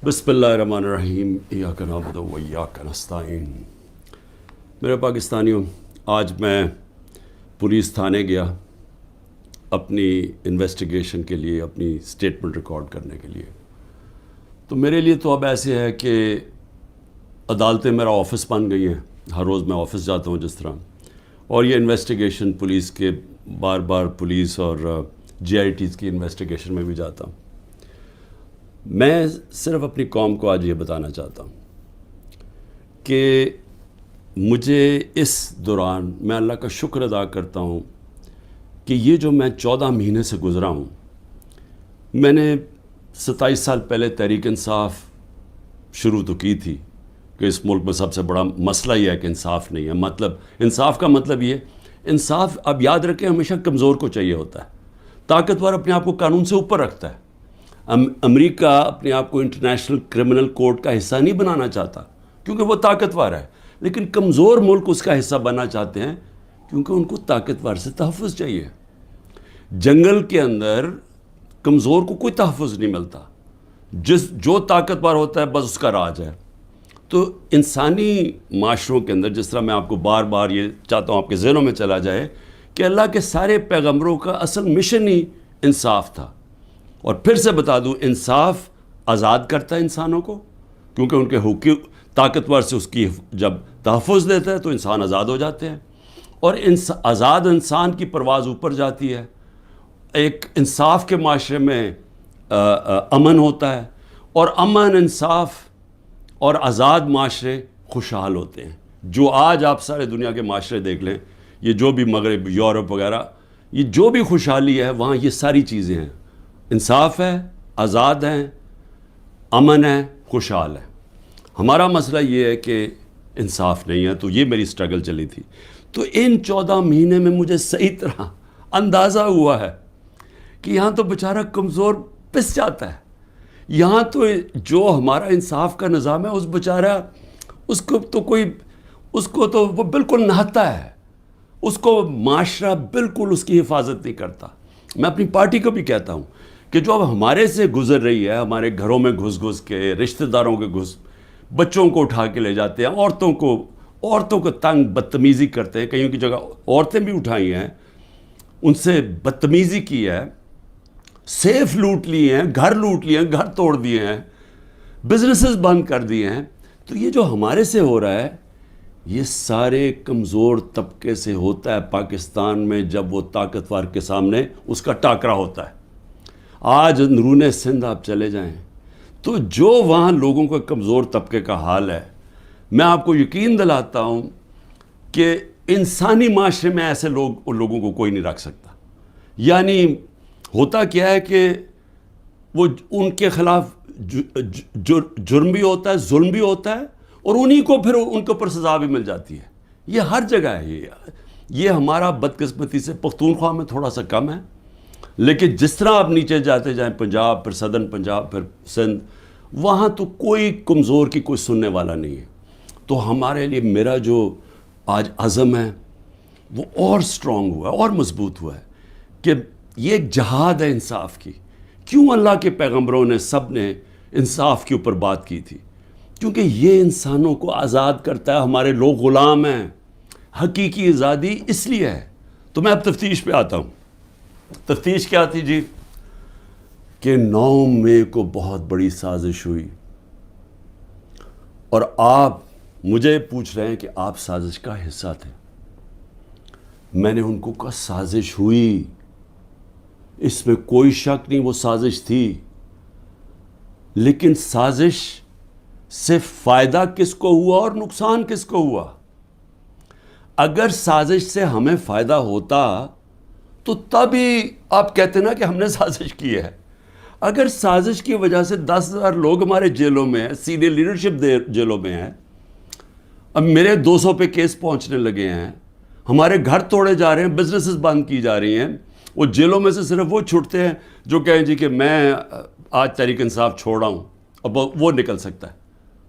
بسم اللہ الرحمن الرحیم ایاک نعبد و ایاک نستعین۔ میرے پاکستانیوں، آج میں پولیس تھانے گیا اپنی انویسٹیگیشن کے لیے، اپنی سٹیٹمنٹ ریکارڈ کرنے کے لیے۔ تو میرے لیے تو اب ایسے ہے کہ عدالتیں میرا آفس بن گئی ہیں، ہر روز میں آفس جاتا ہوں جس طرح، اور یہ انویسٹیگیشن پولیس کے بار بار پولیس اور جی آئی ٹیز کی انویسٹیگیشن میں بھی جاتا ہوں۔ میں صرف اپنی قوم کو آج یہ بتانا چاہتا ہوں کہ مجھے اس دوران میں اللہ کا شکر ادا کرتا ہوں کہ یہ جو میں 14 مہینے سے گزرا ہوں، میں نے 27 سال پہلے تحریک انصاف شروع تو کی تھی کہ اس ملک میں سب سے بڑا مسئلہ یہ ہے کہ انصاف نہیں ہے۔ مطلب انصاف کا مطلب یہ، انصاف اب یاد رکھیں ہمیشہ کمزور کو چاہیے ہوتا ہے، طاقتور اپنے آپ کو قانون سے اوپر رکھتا ہے۔ امریکہ اپنے آپ کو انٹرنیشنل کرمنل کورٹ کا حصہ نہیں بنانا چاہتا کیونکہ وہ طاقتور ہے، لیکن کمزور ملک اس کا حصہ بننا چاہتے ہیں کیونکہ ان کو طاقتور سے تحفظ چاہیے۔ جنگل کے اندر کمزور کو کوئی تحفظ نہیں ملتا، جو طاقتور ہوتا ہے بس اس کا راج ہے۔ تو انسانی معاشروں کے اندر، جس طرح میں آپ کو بار بار یہ چاہتا ہوں آپ کے ذہنوں میں چلا جائے کہ اللہ کے سارے پیغمبروں کا اصل مشن ہی انصاف تھا۔ اور پھر سے بتا دوں، انصاف آزاد کرتا ہے انسانوں کو، کیونکہ ان کے حقوق طاقتور سے اس کی جب تحفظ دیتا ہے تو انسان آزاد ہو جاتے ہیں، اور آزاد انسان کی پرواز اوپر جاتی ہے۔ ایک انصاف کے معاشرے میں امن ہوتا ہے، اور امن، انصاف اور آزاد معاشرے خوشحال ہوتے ہیں۔ جو آج آپ سارے دنیا کے معاشرے دیکھ لیں، یہ جو بھی مغرب، یورپ وغیرہ، یہ جو بھی خوشحالی ہے وہاں یہ ساری چیزیں ہیں، انصاف ہے، آزاد ہیں، امن ہے، خوشحال ہے۔ ہمارا مسئلہ یہ ہے کہ انصاف نہیں ہے، تو یہ میری سٹرگل چلی تھی۔ تو ان 14 مہینے میں مجھے صحیح طرح اندازہ ہوا ہے کہ یہاں تو بیچارہ کمزور پس جاتا ہے، یہاں تو جو ہمارا انصاف کا نظام ہے اس بیچارہ اس کو تو وہ بالکل نہتا ہے، اس کو معاشرہ بالکل اس کی حفاظت نہیں کرتا۔ میں اپنی پارٹی کو بھی کہتا ہوں کہ جو اب ہمارے سے گزر رہی ہے، ہمارے گھروں میں گھس کے، رشتہ داروں کے بچوں کو اٹھا کے لے جاتے ہیں، عورتوں کو تنگ بدتمیزی کرتے ہیں، کئیوں کی جگہ عورتیں بھی اٹھائی ہیں، ان سے بدتمیزی کی ہے، سیف لوٹ لیے ہیں، گھر لوٹ لیے ہیں، گھر توڑ دیے ہیں، بزنسز بند کر دیے ہیں۔ تو یہ جو ہمارے سے ہو رہا ہے یہ سارے کمزور طبقے سے ہوتا ہے پاکستان میں، جب وہ طاقتور کے سامنے اس کا ٹاکرا ہوتا ہے۔ آج اندرون سندھ آپ چلے جائیں تو جو وہاں لوگوں کا کمزور طبقے کا حال ہے، میں آپ کو یقین دلاتا ہوں کہ انسانی معاشرے میں ایسے لوگوں کو کوئی نہیں رکھ سکتا۔ یعنی ہوتا کیا ہے کہ وہ ان کے خلاف جرم بھی ہوتا ہے، ظلم بھی ہوتا ہے، اور انہی کو پھر ان کے اوپر سزا بھی مل جاتی ہے۔ یہ ہر جگہ ہے، یہ ہمارا بدقسمتی سے پختونخوا میں تھوڑا سا کم ہے، لیکن جس طرح آپ نیچے جاتے جائیں، پنجاب، پھر صدرن پنجاب، پھر سندھ، وہاں تو کوئی کمزور کی کوئی سننے والا نہیں ہے۔ تو ہمارے لیے میرا جو آج عزم ہے وہ اور سٹرونگ ہوا ہے، اور مضبوط ہوا ہے کہ یہ ایک جہاد ہے انصاف کی۔ کیوں اللہ کے پیغمبروں نے سب نے انصاف کے اوپر بات کی تھی؟ کیونکہ یہ انسانوں کو آزاد کرتا ہے۔ ہمارے لوگ غلام ہیں، حقیقی آزادی اس لیے ہے۔ تو میں اب تفتیش پہ آتا ہوں۔ تفتیش کیا تھی جی؟ کہ 9 مئی کو بہت بڑی سازش ہوئی، اور آپ مجھے پوچھ رہے ہیں کہ آپ سازش کا حصہ تھے۔ میں نے ان کو کہا سازش ہوئی، اس میں کوئی شک نہیں، وہ سازش تھی، لیکن سازش سے فائدہ کس کو ہوا اور نقصان کس کو ہوا؟ اگر سازش سے ہمیں فائدہ ہوتا تو تب ہی آپ کہتے نا کہ ہم نے سازش کی ہے۔ اگر سازش کی وجہ سے 10,000 لوگ ہمارے جیلوں میں ہیں، سینئر لیڈرشپ جیلوں میں ہیں، اب میرے 200 پہ کیس پہنچنے لگے ہیں، ہمارے گھر توڑے جا رہے ہیں، بزنسز بند کی جا رہی ہیں، وہ جیلوں میں سے صرف وہ چھوٹتے ہیں جو کہیں جی کہ میں آج تحریک انصاف چھوڑا ہوں، اب وہ نکل سکتا ہے،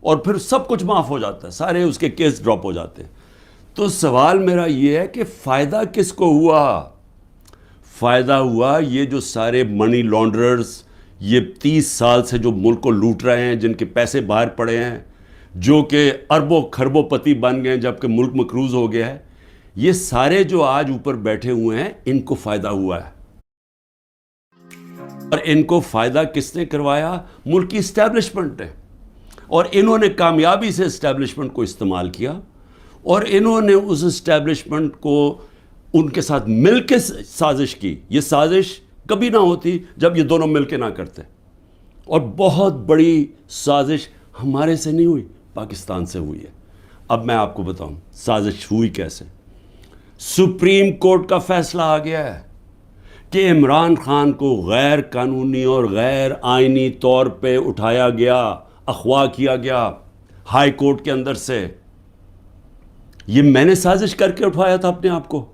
اور پھر سب کچھ معاف ہو جاتا ہے، سارے اس کے کیس ڈراپ ہو جاتے ہیں۔ تو سوال میرا یہ ہے کہ فائدہ کس کو ہوا؟ فائدہ ہوا یہ جو سارے منی لانڈررز، یہ 30 سال سے جو ملک کو لوٹ رہے ہیں، جن کے پیسے باہر پڑے ہیں، جو کہ اربوں خربوں پتی بن گئے ہیں جبکہ ملک مقروض ہو گیا ہے، یہ سارے جو آج اوپر بیٹھے ہوئے ہیں ان کو فائدہ ہوا ہے. اور ان کو فائدہ کس نے کروایا؟ ملک کی اسٹیبلشمنٹ ہے. اور انہوں نے کامیابی سے اسٹیبلشمنٹ کو استعمال کیا، اور انہوں نے اس اسٹیبلشمنٹ کو ان کے ساتھ مل کے سازش کی. یہ سازش کبھی نہ ہوتی جب یہ دونوں مل کے نہ کرتے. اور بہت بڑی سازش ہمارے سے نہیں ہوئی، پاکستان سے ہوئی ہے. اب میں آپ کو بتاؤں سازش ہوئی کیسے. سپریم کورٹ کا فیصلہ آ گیا ہے کہ عمران خان کو غیر قانونی اور غیر آئینی طور پہ اٹھایا گیا، اغوا کیا گیا ہائی کورٹ کے اندر سے. یہ میں نے سازش کر کے اٹھایا تھا اپنے آپ کو.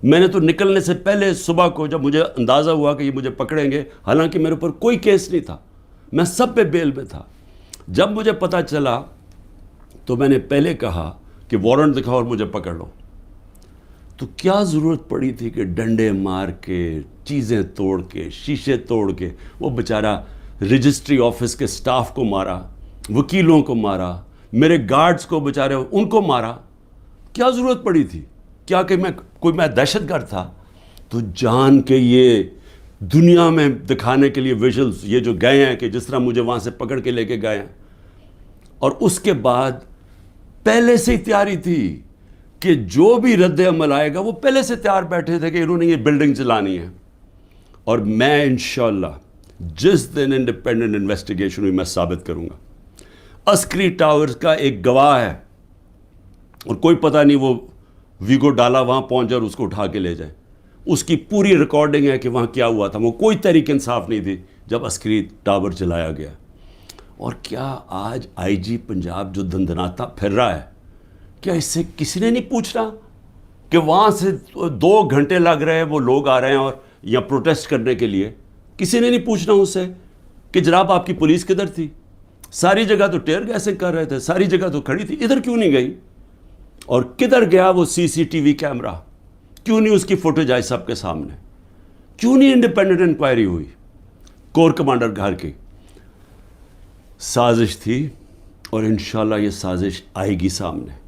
میں نے تو نکلنے سے پہلے صبح کو جب مجھے اندازہ ہوا کہ یہ مجھے پکڑیں گے، حالانکہ میرے اوپر کوئی کیس نہیں تھا، میں سب پہ بیل میں تھا، جب مجھے پتہ چلا تو میں نے پہلے کہا کہ وارنٹ دکھاؤ اور مجھے پکڑ لو. تو کیا ضرورت پڑی تھی کہ ڈنڈے مار کے، چیزیں توڑ کے، شیشے توڑ کے، وہ بیچارہ رجسٹری آفس کے سٹاف کو مارا، وکیلوں کو مارا، میرے گارڈز کو بیچارے ان کو مارا. کیا ضرورت پڑی تھی؟ کیا کہ میں دہشت گرد تھا؟ تو جان کے یہ دنیا میں دکھانے کے لیے ویژلز یہ جو گئے ہیں کہ جس طرح مجھے وہاں سے پکڑ کے لے کے گئے ہیں. اور اس کے بعد پہلے سے ہی تیاری تھی کہ جو بھی رد عمل آئے گا وہ پہلے سے تیار بیٹھے تھے کہ انہوں نے یہ بلڈنگ چلانی ہے. اور میں انشاءاللہ جس دن انڈیپینڈنٹ انویسٹیگیشن ہوئی میں ثابت کروں گا. عسکری ٹاورز کا ایک گواہ ہے اور کوئی پتہ نہیں وہ ویگو ڈالا وہاں پہنچ جائے اور اس کو اٹھا کے لے جائے. اس کی پوری ریکارڈنگ ہے کہ وہاں کیا ہوا تھا. وہ کوئی تحریک انصاف نہیں تھی جب عسکری ٹاور چلایا گیا. اور کیا آج آئی جی پنجاب جو دندناتا پھر رہا ہے، کیا اس سے کسی نے نہیں پوچھنا کہ وہاں سے 2 گھنٹے لگ رہے ہیں وہ لوگ آ رہے ہیں اور یا پروٹیسٹ کرنے کے لیے؟ کسی نے نہیں پوچھنا اس سے کہ جناب آپ کی پولیس کدھر تھی؟ ساری جگہ تو ٹیئر گیسنگ کر رہے تھے، ساری جگہ تو کھڑی تھی، ادھر کیوں نہیں گئی؟ اور کدھر گیا وہ سی سی ٹی وی کیمرہ؟ کیوں نہیں اس کی فوٹیج آئی سب کے سامنے؟ کیوں نہیں انڈیپینڈنٹ انکوائری ہوئی؟ کور کمانڈر گھر کی سازش تھی، اور انشاءاللہ یہ سازش آئے گی سامنے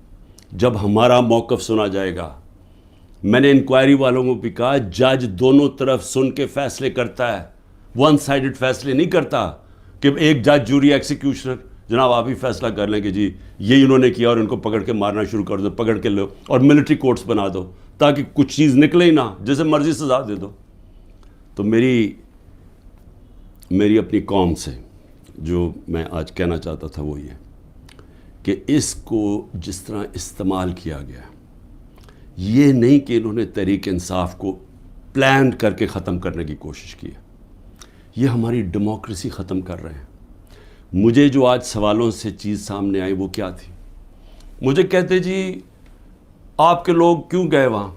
جب ہمارا موقف سنا جائے گا. میں نے انکوائری والوں کو بھی کہا جج دونوں طرف سن کے فیصلے کرتا ہے، ون سائیڈڈ فیصلے نہیں کرتا کہ ایک جج جوری ایکسیکیوشنر جناب آپ ہی فیصلہ کر لیں کہ جی یہ انہوں نے کیا اور ان کو پکڑ کے مارنا شروع کر دو، پکڑ کے لو اور ملٹری کورٹس بنا دو تاکہ کچھ چیز نکلے ہی نہ، جیسے مرضی سزا دے دو. تو میری اپنی قوم سے جو میں آج کہنا چاہتا تھا وہ یہ کہ اس کو جس طرح استعمال کیا گیا، یہ نہیں کہ انہوں نے تحریک انصاف کو پلان کر کے ختم کرنے کی کوشش کی ہے. یہ ہماری ڈیموکریسی ختم کر رہے ہیں. مجھے جو آج سوالوں سے چیز سامنے آئی وہ کیا تھی؟ مجھے کہتے جی آپ کے لوگ کیوں گئے وہاں،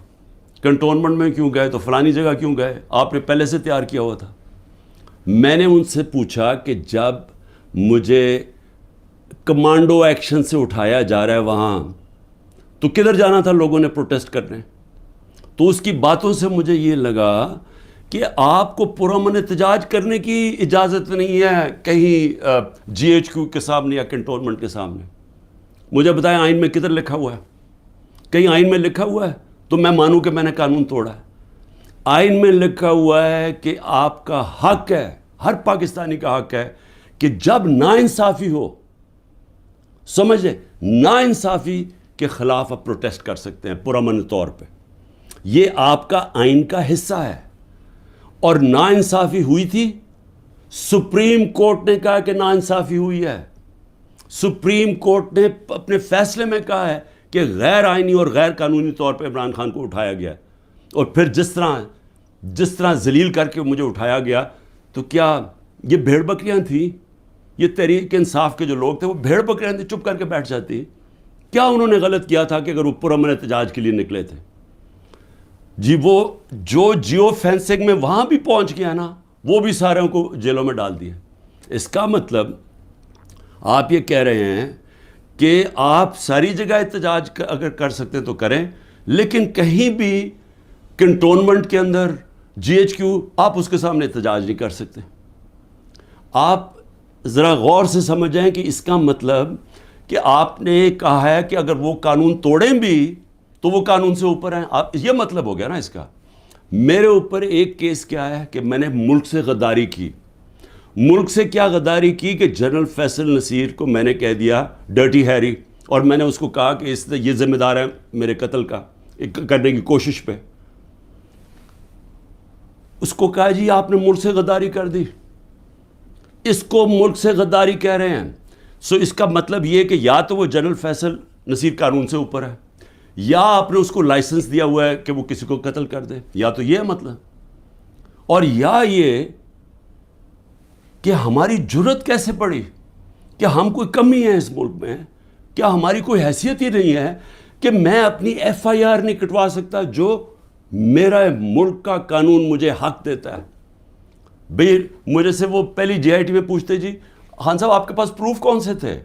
کنٹونمنٹ میں کیوں گئے، تو فلانی جگہ کیوں گئے، آپ نے پہلے سے تیار کیا ہوا تھا. میں نے ان سے پوچھا کہ جب مجھے کمانڈو ایکشن سے اٹھایا جا رہا ہے وہاں تو کدھر جانا تھا لوگوں نے پروٹیسٹ کرنے؟ تو اس کی باتوں سے مجھے یہ لگا کہ آپ کو پرامن احتجاج کرنے کی اجازت نہیں ہے کہیں جی ایچ کیو کے سامنے یا کنٹونمنٹ کے سامنے. مجھے بتائیں آئین میں کدھر لکھا ہوا ہے؟ کہیں آئین میں لکھا ہوا ہے تو میں مانوں کہ میں نے قانون توڑا ہے. آئین میں لکھا ہوا ہے کہ آپ کا حق ہے، ہر پاکستانی کا حق ہے کہ جب ناانصافی ہو، سمجھے، ناانصافی کے خلاف آپ پروٹیسٹ کر سکتے ہیں پرامن طور پہ. یہ آپ کا آئین کا حصہ ہے. اور ناانصافی ہوئی تھی، سپریم کورٹ نے کہا کہ ناانصافی ہوئی ہے. سپریم کورٹ نے اپنے فیصلے میں کہا ہے کہ غیر آئینی اور غیر قانونی طور پہ عمران خان کو اٹھایا گیا. اور پھر جس طرح ذلیل کر کے مجھے اٹھایا گیا، تو کیا یہ بھیڑ بکریاں تھیں؟ یہ تحریک انصاف کے جو لوگ تھے وہ بھیڑ بکریاں تھیں، چپ کر کے بیٹھ جاتی؟ کیا انہوں نے غلط کیا تھا کہ اگر وہ پرامن احتجاج کے لیے نکلے تھے؟ جی وہ جو جیو فینسنگ میں وہاں بھی پہنچ گیا نا، وہ بھی ساروں کو جیلوں میں ڈال دیا. اس کا مطلب آپ یہ کہہ رہے ہیں کہ آپ ساری جگہ احتجاج اگر کر سکتے تو کریں، لیکن کہیں بھی کنٹونمنٹ کے اندر جی ایچ کیو آپ اس کے سامنے احتجاج نہیں کر سکتے. آپ ذرا غور سے سمجھیں کہ اس کا مطلب کہ آپ نے کہا ہے کہ اگر وہ قانون توڑیں بھی تو وہ قانون سے اوپر ہیں. یہ مطلب ہو گیا نا اس کا. میرے اوپر ایک کیس کیا ہے کہ میں نے ملک سے غداری کی. ملک سے کیا غداری کی کہ جنرل فیصل نصیر کو میں نے کہہ دیا ڈرٹی ہیری, اور میں نے اس کو کہا کہ یہ ذمہ دار ہے میرے قتل کا کرنے کی کوشش پہ. اس کو کہا جی آپ نے ملک سے غداری کر دی. اس کو ملک سے غداری کہہ رہے ہیں. سو اس کا مطلب یہ کہ یا تو وہ جنرل فیصل نصیر قانون سے اوپر ہے, یا آپ نے اس کو لائسنس دیا ہوا ہے کہ وہ کسی کو قتل کر دے, یا تو یہ مطلب, اور یا یہ کہ ہماری جرت کیسے پڑی, کہ ہم کوئی کمی ہے اس ملک میں, کیا ہماری کوئی حیثیت ہی نہیں ہے کہ میں اپنی ایف آئی آر نہیں کٹوا سکتا جو میرا ملک کا قانون مجھے حق دیتا ہے. بھئی مجھے سے وہ پہلی جے آئی ٹی میں پوچھتے جی خان صاحب آپ کے پاس پروف کون سے تھے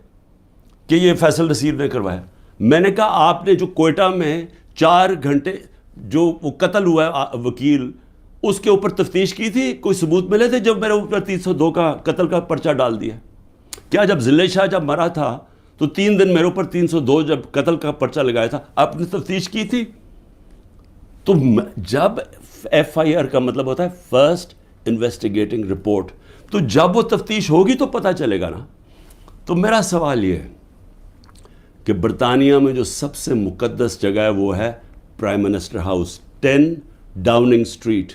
کہ یہ فیصل نصیر نے کروایا. میں نے کہا آپ نے جو کوئٹہ میں 4 گھنٹے جو وہ قتل ہوا ہے وکیل, اس کے اوپر تفتیش کی تھی, کوئی ثبوت ملے تھے جب میرے اوپر 302 کا قتل کا پرچہ ڈال دیا؟ کیا جب ذلِ شاہ جب مرا تھا تو 3 دن میرے اوپر 302 جب قتل کا پرچہ لگایا تھا, آپ نے تفتیش کی تھی؟ تو جب ایف آئی آر کا مطلب ہوتا ہے فرسٹ انویسٹیگیٹنگ رپورٹ, تو جب وہ تفتیش ہوگی تو پتہ چلے گا نا. تو میرا سوال یہ ہے کہ برطانیہ میں جو سب سے مقدس جگہ ہے وہ ہے prime minister house, 10 Downing Street.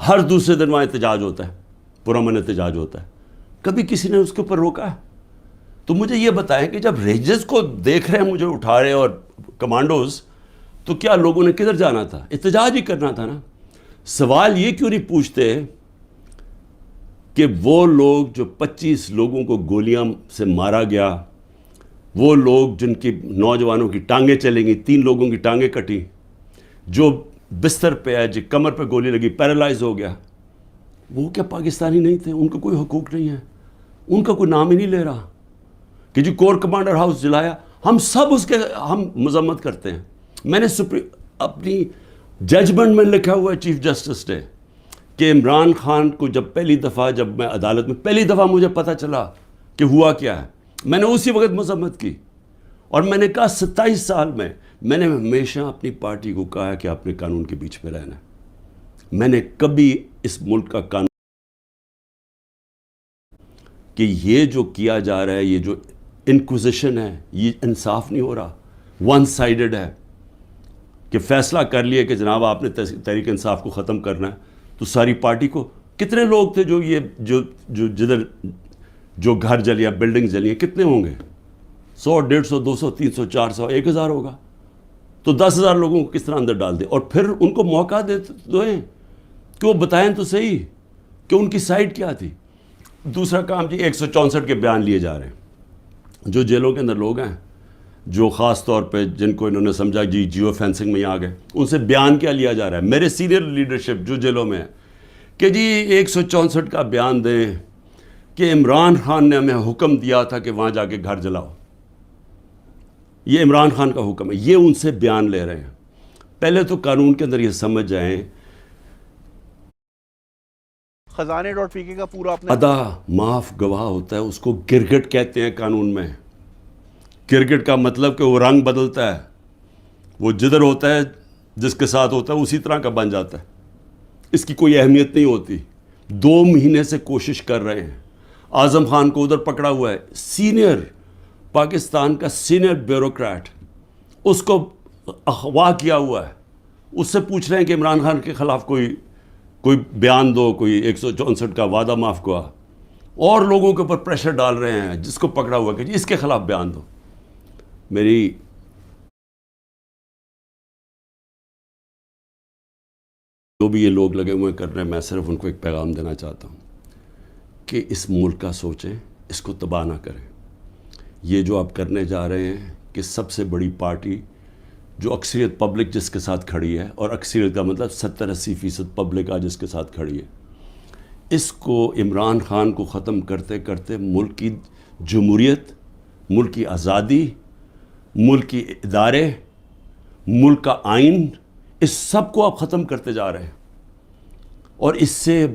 ہر دوسرے دن وہاں احتجاج ہوتا ہے, پرامن احتجاج ہوتا ہے. کبھی کسی نے اس کے اوپر روکا ہے؟ تو مجھے یہ بتائیں کہ جب ریجز کو دیکھ رہے ہیں مجھے اٹھا رہے اور کمانڈوز, تو کیا لوگوں نے کدھر جانا تھا؟ احتجاج ہی کرنا تھا نا. سوال یہ کیوں نہیں پوچھتے کہ وہ لوگ جو 25 لوگوں کو گولیاں سے مارا گیا, وہ لوگ جن کی نوجوانوں کی ٹانگیں چلیں گی, 3 لوگوں کی ٹانگیں کٹی, جو بستر پہ ہے, جو کمر پہ گولی لگی پیرالائز ہو گیا, وہ کیا پاکستانی نہیں تھے؟ ان کو کوئی حقوق نہیں ہے؟ ان کا کوئی نام ہی نہیں لے رہا کہ جی کور کمانڈر ہاؤس جلایا. ہم سب اس کے ہم مذمت کرتے ہیں. میں نے اپنی ججمنٹ میں لکھا ہوا ہے چیف جسٹس نے کہ عمران خان کو جب پہلی دفعہ, جب میں عدالت میں پہلی دفعہ مجھے پتہ چلا کہ ہوا کیا ہے, میں نے اسی وقت مذمت کی. اور میں نے کہا 27 سال میں نے ہمیشہ اپنی پارٹی کو کہا ہے کہ آپ نے قانون کے بیچ میں رہنا ہے. میں نے کبھی اس ملک کا قانون کہ یہ جو کیا جا رہا ہے, یہ جو انکوزیشن ہے, یہ انصاف نہیں ہو رہا, ون سائیڈڈ ہے. کہ فیصلہ کر لیا کہ جناب آپ نے تحریک انصاف کو ختم کرنا ہے, تو ساری پارٹی کو, کتنے لوگ تھے جو یہ جو جدھر جو گھر جلیا, بلڈنگ جلی, کتنے ہوں گے؟ 100, 150, 200, 300, 400, 1000 ہوگا. تو 10,000 لوگوں کو کس طرح اندر ڈال دیں, اور پھر ان کو موقع دیں کہ وہ بتائیں تو صحیح کہ ان کی سائڈ کیا تھی. دوسرا کام جی 164 کے بیان لیے جا رہے ہیں. جو جیلوں کے اندر لوگ ہیں جو خاص طور پہ جن کو انہوں نے سمجھا جی جیو فینسنگ میں آ گئے, ان سے بیان کیا لیا جا رہا ہے؟ میرے سینئر لیڈرشپ جو جیلوں میں ہے کہ جی 164 کا بیان دیں کہ عمران خان نے ہمیں حکم دیا تھا کہ وہاں جا کے گھر جلاؤ. یہ عمران خان کا حکم ہے, یہ ان سے بیان لے رہے ہیں. پہلے تو قانون کے اندر یہ سمجھ جائیں, خزانے.pk کا پورا اپنے ادا معاف گواہ ہوتا ہے, اس کو گرگٹ کہتے ہیں قانون میں. گرگٹ کا مطلب کہ وہ رنگ بدلتا ہے, وہ جدھر ہوتا ہے جس کے ساتھ ہوتا ہے اسی طرح کا بن جاتا ہے, اس کی کوئی اہمیت نہیں ہوتی. 2 مہینے سے کوشش کر رہے ہیں. اعظم خان کو ادھر پکڑا ہوا ہے, سینئر پاکستان کا سینئر بیوروکریٹ, اس کو اغوا کیا ہوا ہے. اس سے پوچھ رہے ہیں کہ عمران خان کے خلاف کوئی بیان دو, کوئی 164 کا وعدہ معاف گواہ, اور لوگوں کے اوپر پریشر ڈال رہے ہیں جس کو پکڑا ہوا کہ جی اس کے خلاف بیان دو. میری جو بھی یہ لوگ لگے ہوئے کر رہے ہیں, میں صرف ان کو ایک پیغام دینا چاہتا ہوں کہ اس ملک کا سوچیں, اس کو تباہ نہ کریں. یہ جو آپ کرنے جا رہے ہیں کہ سب سے بڑی پارٹی جو اکثریت پبلک جس کے ساتھ کھڑی ہے, اور اکثریت کا مطلب 70-80% پبلک آج جس کے ساتھ کھڑی ہے, اس کو عمران خان کو ختم کرتے کرتے ملک کی جمہوریت, ملک کی آزادی, ملک کی ادارے, ملک کا آئین, اس سب کو آپ ختم کرتے جا رہے ہیں. اور اس سے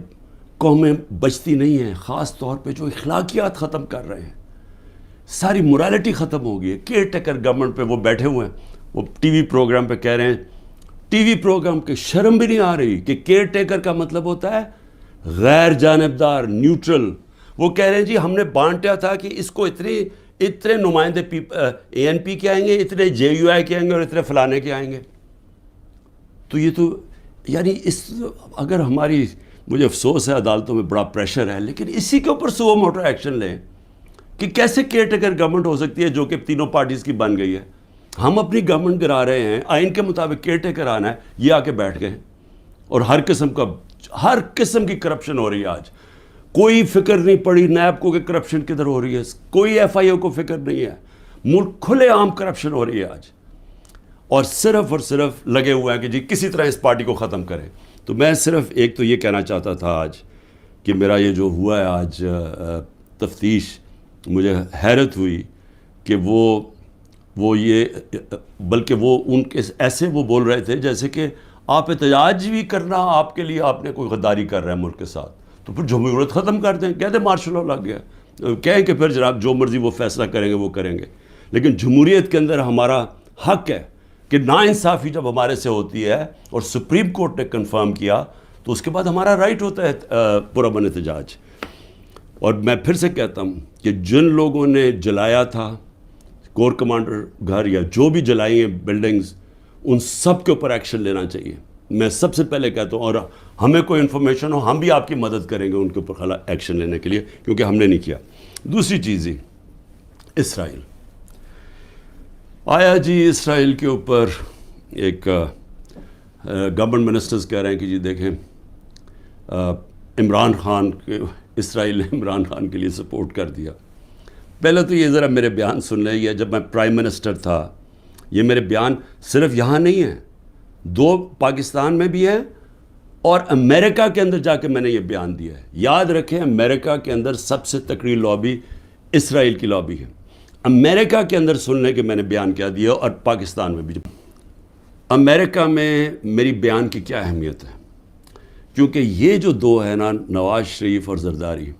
قومیں بچتی نہیں ہیں، خاص طور پہ جو اخلاقیات ختم کر رہے ہیں، ساری morality ختم ہو گئی ہے. کیئر ٹیکر گورنمنٹ پہ وہ بیٹھے ہوئے ہیں، وہ ٹی وی پروگرام پہ کہہ رہے ہیں، ٹی وی پروگرام کی شرم بھی نہیں آ رہی کہ کیئر ٹیکر کا مطلب ہوتا ہے غیر جانبدار، نیوٹرل. وہ کہہ رہے ہیں جی ہم نے بانٹا تھا کہ اس کو اتنے نمائندے اے این پی کے آئیں گے، اتنے جے یو آئی کے آئیں گے اور اتنے فلانے کے آئیں گے. تو یہ تو یعنی اگر ہماری، مجھے افسوس ہے عدالتوں میں بڑا پریشر ہے، لیکن اسی کے اوپر سو موٹر ایکشن لیں کہ کیسے کیئر ٹیکر گورنمنٹ ہو سکتی ہے جو کہ تینوں پارٹیز کی بن گئی ہے. ہم اپنی گورنمنٹ گرا رہے ہیں، آئین کے مطابق کیئر ٹیکر آنا ہے، یہ آ کے بیٹھ گئے اور ہر قسم کی کرپشن ہو رہی ہے. آج کوئی فکر نہیں پڑی نیب کو کہ کرپشن کدھر ہو رہی ہے، کوئی ایف آئی او کو فکر نہیں ہے. ملک کھلے عام کرپشن ہو رہی ہے آج، اور صرف لگے ہوئے ہیں کہ جی کسی طرح اس پارٹی کو ختم کریں. تو میں صرف ایک تو یہ کہنا چاہتا تھا آج کہ میرا یہ جو ہوا ہے آج تفتیش، مجھے حیرت ہوئی کہ وہ یہ، بلکہ وہ ان کے ایسے وہ بول رہے تھے جیسے کہ آپ احتجاج بھی کرنا آپ کے لیے، آپ نے کوئی غداری کر رہا ہے ملک کے ساتھ، تو پھر جمہوریت ختم کر دیں. کہتے مارشل لا لگ گیا، کہیں کہ پھر جناب جو مرضی وہ فیصلہ کریں گے وہ کریں گے. لیکن جمہوریت کے اندر ہمارا حق ہے کہ ناانصافی جب ہمارے سے ہوتی ہے اور سپریم کورٹ نے کنفرم کیا تو اس کے بعد ہمارا رائٹ ہوتا ہے پرامن احتجاج. اور میں پھر سے کہتا ہوں کہ جن لوگوں نے جلایا تھا کور کمانڈر گھر یا جو بھی جلائی ہیں بلڈنگز، ان سب کے اوپر ایکشن لینا چاہیے. میں سب سے پہلے کہتا ہوں، اور ہمیں کوئی انفارمیشن ہو ہم بھی آپ کی مدد کریں گے ان کے اوپر ایکشن لینے کے لیے، کیونکہ ہم نے نہیں کیا. دوسری چیز ہی اسرائیل آیا جی، اسرائیل کے اوپر ایک گورنمنٹ منسٹرز کہہ رہے ہیں کہ جی دیکھیں عمران خان کے، اسرائیل نے عمران خان کے لیے سپورٹ کر دیا. پہلے تو یہ ذرا میرے بیان سن لیں، یہ جب میں پرائم منسٹر تھا، یہ میرے بیان صرف یہاں نہیں ہیں، 2 پاکستان میں بھی ہیں اور امریکہ کے اندر جا کے میں نے یہ بیان دیا ہے. یاد رکھیں امریکہ کے اندر سب سے تکڑی لابی اسرائیل کی لابی ہے. امریکہ کے اندر سننے کے میں نے بیان کیا دیا، اور پاکستان میں بھی. امریکہ میں میری بیان کی کیا اہمیت ہے؟ کیونکہ یہ جو 2 ہیں نا، نواز شریف اور زرداری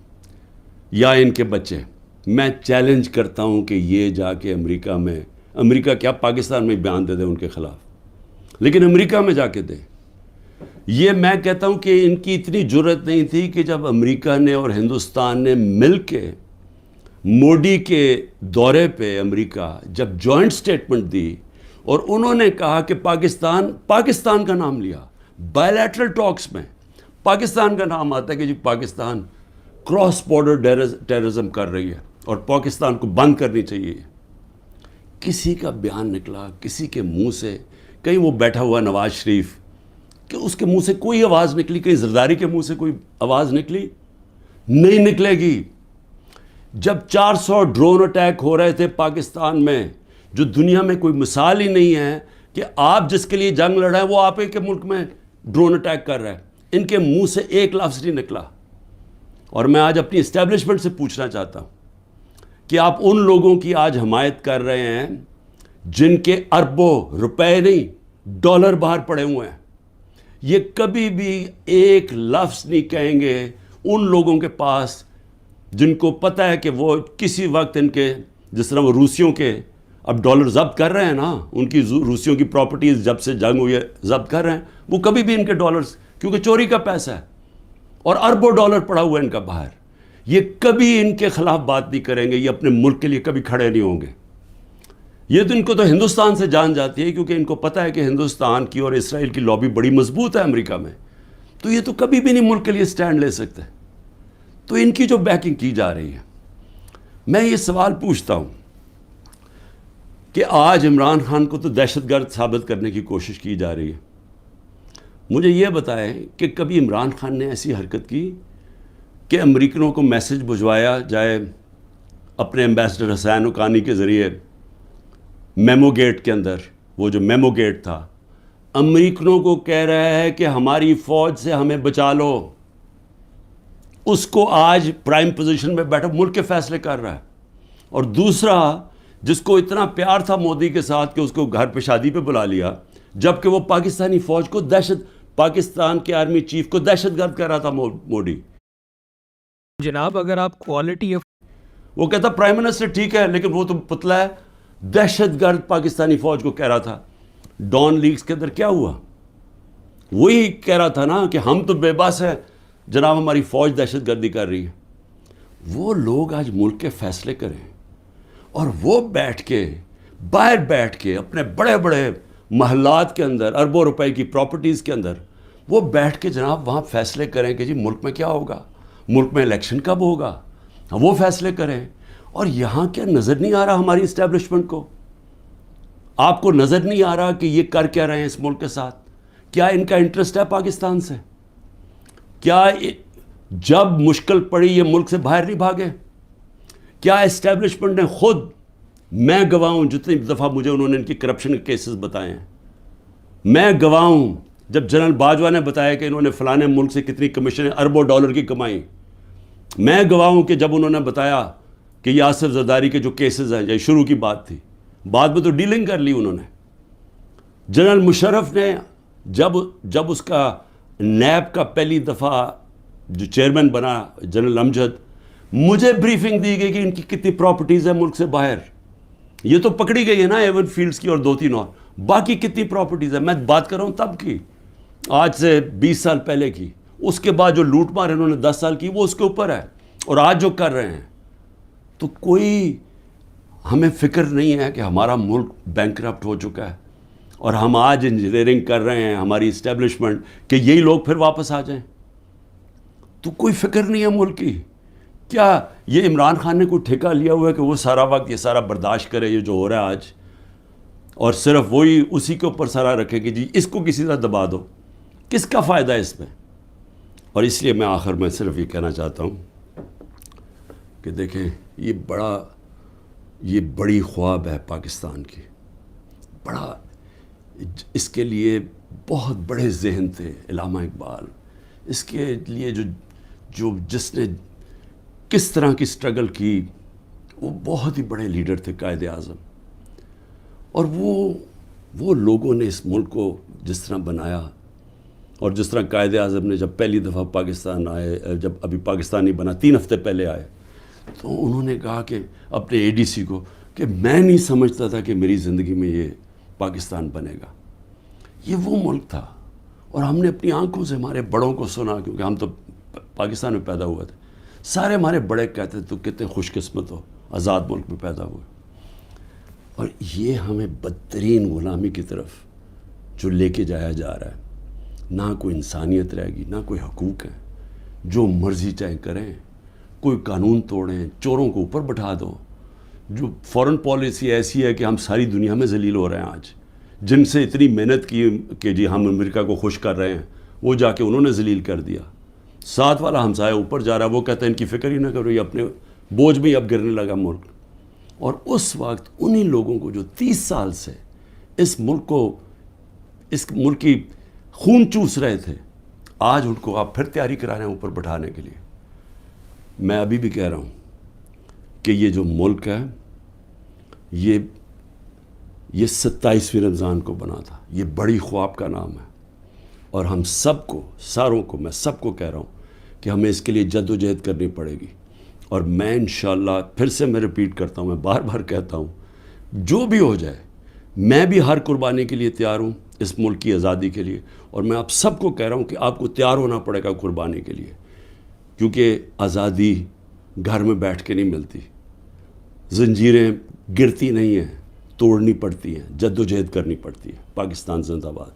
یا ان کے بچے، میں چیلنج کرتا ہوں کہ یہ جا کے امریکہ کیا پاکستان میں بیان دے دیں ان کے خلاف، لیکن امریکہ میں جا کے دیں. یہ میں کہتا ہوں کہ ان کی اتنی جرت نہیں تھی کہ جب امریکہ نے اور ہندوستان نے مل کے موڈی کے دورے پہ امریکہ جب جوائنٹ سٹیٹمنٹ دی اور انہوں نے کہا کہ پاکستان کا نام لیا بائیلیٹرل ٹاکس میں، پاکستان کا نام آتا ہے کہ جی پاکستان کراس بارڈر ٹیررزم کر رہی ہے اور پاکستان کو بند کرنی چاہیے. کسی کا بیان نکلا کسی کے منہ سے، کہیں وہ بیٹھا ہوا نواز شریف کہ اس کے منہ سے کوئی آواز نکلی، کہیں زرداری کے منہ سے کوئی آواز نکلی؟ نہیں نکلے گی. جب 400 ڈرون اٹیک ہو رہے تھے پاکستان میں، جو دنیا میں کوئی مثال ہی نہیں ہے کہ آپ جس کے لیے جنگ لڑ رہے ہیں وہ آپ کے ملک میں ڈرون اٹیک کر رہا ہے، ان کے منہ سے ایک لفظ نہیں نکلا. اور میں آج اپنی اسٹیبلشمنٹ سے پوچھنا چاہتا ہوں کہ آپ ان لوگوں کی آج حمایت کر رہے ہیں جن کے اربوں روپے نہیں ڈالر باہر پڑے ہوئے ہیں. یہ کبھی بھی ایک لفظ نہیں کہیں گے ان لوگوں کے پاس جن کو پتہ ہے کہ وہ کسی وقت ان کے، جس طرح وہ روسیوں کے اب ڈالر ضبط کر رہے ہیں نا، ان کی روسیوں کی پراپرٹیز جب سے جنگ ہوئی ہے ضبط کر رہے ہیں، وہ کبھی بھی ان کے ڈالرز، کیونکہ چوری کا پیسہ ہے اور اربوں ڈالر پڑا ہوا ہے ان کا باہر، یہ کبھی ان کے خلاف بات نہیں کریں گے، یہ اپنے ملک کے لیے کبھی کھڑے نہیں ہوں گے. یہ تو ان کو تو ہندوستان سے جان جاتی ہے، کیونکہ ان کو پتہ ہے کہ ہندوستان کی اور اسرائیل کی لابی بڑی مضبوط ہے امریکہ میں، تو یہ تو کبھی بھی نہیں ملک کے لیے سٹینڈ لے سکتے. تو ان کی جو بیکنگ کی جا رہی ہے، میں یہ سوال پوچھتا ہوں کہ آج عمران خان کو تو دہشت گرد ثابت کرنے کی کوشش کی جا رہی ہے. مجھے یہ بتائیں کہ کبھی عمران خان نے ایسی حرکت کی کہ امریکنوں کو میسج بھجوایا جائے اپنے ایمبیسڈر حسین حقانی کے ذریعے میمو گیٹ کے اندر، وہ جو میمو گیٹ تھا، امریکنوں کو کہہ رہا ہے کہ ہماری فوج سے ہمیں بچا لو، اس کو آج پرائم پوزیشن میں بیٹھا ملک کے فیصلے کر رہا ہے. اور دوسرا جس کو اتنا پیار تھا مودی کے ساتھ کہ اس کو گھر پہ شادی پہ بلا لیا، جبکہ وہ پاکستانی فوج کو پاکستان کے آرمی چیف کو دہشت گرد کہہ رہا تھا موڈی. جناب اگر آپ کوالٹی وہ کہتا پرائم منسٹر ٹھیک ہے لیکن وہ تو پتلا ہے. دہشت گرد پاکستانی فوج کو کہہ رہا تھا. ڈان لیگز کے اندر کیا ہوا؟ وہی کہہ رہا تھا نا کہ ہم تو بے بس ہیں جناب، ہماری فوج دہشت گردی کر رہی ہے. وہ لوگ آج ملک کے فیصلے کریں اور وہ بیٹھ کے باہر بیٹھ کے اپنے بڑے بڑے محلات کے اندر اربوں روپے کی پراپرٹیز کے اندر وہ بیٹھ کے جناب وہاں فیصلے کریں کہ جی ملک میں کیا ہوگا، ملک میں الیکشن کب ہوگا، وہ فیصلے کریں. اور یہاں کیا نظر نہیں آ رہا ہماری اسٹیبلشمنٹ کو؟ آپ کو نظر نہیں آ رہا کہ یہ کر کیا رہے ہیں اس ملک کے ساتھ؟ کیا ان کا انٹرسٹ ہے پاکستان سے؟ کیا جب مشکل پڑی یہ ملک سے باہر نہیں بھاگے؟ کیا اسٹیبلشمنٹ نے خود، میں گواہ ہوں جتنی دفعہ مجھے انہوں نے ان کی کرپشن کے کیسز بتائے ہیں، میں گواہ ہوں جب جنرل باجوہ نے بتایا کہ انہوں نے فلانے ملک سے کتنی کمیشنیں اربوں ڈالر کی کمائی، میں گواہ ہوں کہ جب انہوں نے بتایا کہ یہ آصف زرداری کے جو کیسز ہیں، یہ شروع کی بات تھی، بعد میں تو ڈیلنگ کر لی انہوں نے. جنرل مشرف نے جب اس کا نیب کا پہلی دفعہ جو چیئرمین بنا جنرل امجد، مجھے بریفنگ دی گئی کہ ان کی کتنی پراپرٹیز ہیں ملک سے باہر. یہ تو پکڑی گئی ہے نا ایون فیلڈز کی اور 2-3 اور، باقی کتنی پراپرٹیز ہیں؟ میں بات کر رہا ہوں تب کی، آج سے 20 سال پہلے کی. اس کے بعد جو لوٹ مار انہوں نے 10 سال کی وہ اس کے اوپر ہے، اور آج جو کر رہے ہیں. تو کوئی ہمیں فکر نہیں ہے کہ ہمارا ملک بینکرپٹ ہو چکا ہے اور ہم آج انجینئرنگ کر رہے ہیں ہماری اسٹیبلشمنٹ کہ یہی لوگ پھر واپس آ جائیں. تو کوئی فکر نہیں ہے ملک کی. کیا یہ عمران خان نے کوئی ٹھیکہ لیا ہوا ہے کہ وہ سارا وقت یہ سارا برداشت کرے یہ جو ہو رہا ہے آج، اور صرف وہی اسی کے اوپر سارا رکھے کہ جی اس کو کسی طرح دبا دو؟ کس کا فائدہ ہے اس میں؟ اور اس لیے میں آخر میں صرف یہ کہنا چاہتا ہوں کہ دیکھیں یہ بڑی خواب ہے پاکستان کی، بڑا، اس کے لیے بہت بڑے ذہن تھے علامہ اقبال، اس کے لیے جس نے کس طرح کی سٹرگل کی، وہ بہت ہی بڑے لیڈر تھے، قائد اعظم. اور وہ لوگوں نے اس ملک کو جس طرح بنایا، اور جس طرح قائد اعظم نے جب پہلی دفعہ پاکستان آئے، جب ابھی پاکستان نہیں بنا 3 ہفتے پہلے آئے، تو انہوں نے کہا کہ اپنے اے ڈی سی کو کہ میں نہیں سمجھتا تھا کہ میری زندگی میں یہ پاکستان بنے گا. یہ وہ ملک تھا، اور ہم نے اپنی آنکھوں سے ہمارے بڑوں کو سنا، کیونکہ ہم تو پاکستان میں پیدا ہوئے تھے. سارے ہمارے بڑے کہتے تو کتنے خوش قسمت ہو، آزاد ملک میں پیدا ہوئے. اور یہ ہمیں بدترین غلامی کی طرف جو لے کے جایا جا رہا ہے. نہ کوئی انسانیت رہے گی، نہ کوئی حقوق ہیں، جو مرضی چاہے کریں، کوئی قانون توڑیں، چوروں کو اوپر بٹھا دو. جو فورن پالیسی ایسی ہے کہ ہم ساری دنیا میں ذلیل ہو رہے ہیں آج، جن سے اتنی محنت کی کہ جی ہم امریکہ کو خوش کر رہے ہیں، وہ جا کے انہوں نے ذلیل کر دیا. ساتھ والا ہمسایہ اوپر جا رہا ہے، وہ کہتا ہے ان کی فکر ہی نہ کرو، یہ اپنے بوجھ میں ہی اب گرنے لگا ملک. اور اس وقت انہی لوگوں کو جو 30 سال سے اس ملک کی خون چوس رہے تھے، آج ان کو آپ پھر تیاری کرا رہے ہیں اوپر بٹھانے کے لیے. میں ابھی بھی کہہ رہا ہوں کہ یہ جو ملک ہے یہ 27ویں رمضان کو بنا تھا. یہ بڑی خواب کا نام ہے، اور ہم سب کو، ساروں کو، میں سب کو کہہ رہا ہوں کہ ہمیں اس کے لیے جد و جہد کرنی پڑے گی. اور میں انشاءاللہ پھر سے میں ریپیٹ کرتا ہوں، میں بار بار کہتا ہوں، جو بھی ہو جائے میں بھی ہر قربانی کے لیے تیار ہوں اس ملک کی آزادی کے لیے. اور میں آپ سب کو کہہ رہا ہوں کہ آپ کو تیار ہونا پڑے گا قربانی کے لیے، کیونکہ آزادی گھر میں بیٹھ کے نہیں ملتی. زنجیریں گرتی نہیں ہیں، توڑنی پڑتی ہیں، جد و جہد کرنی پڑتی ہے. پاکستان زندہ باد.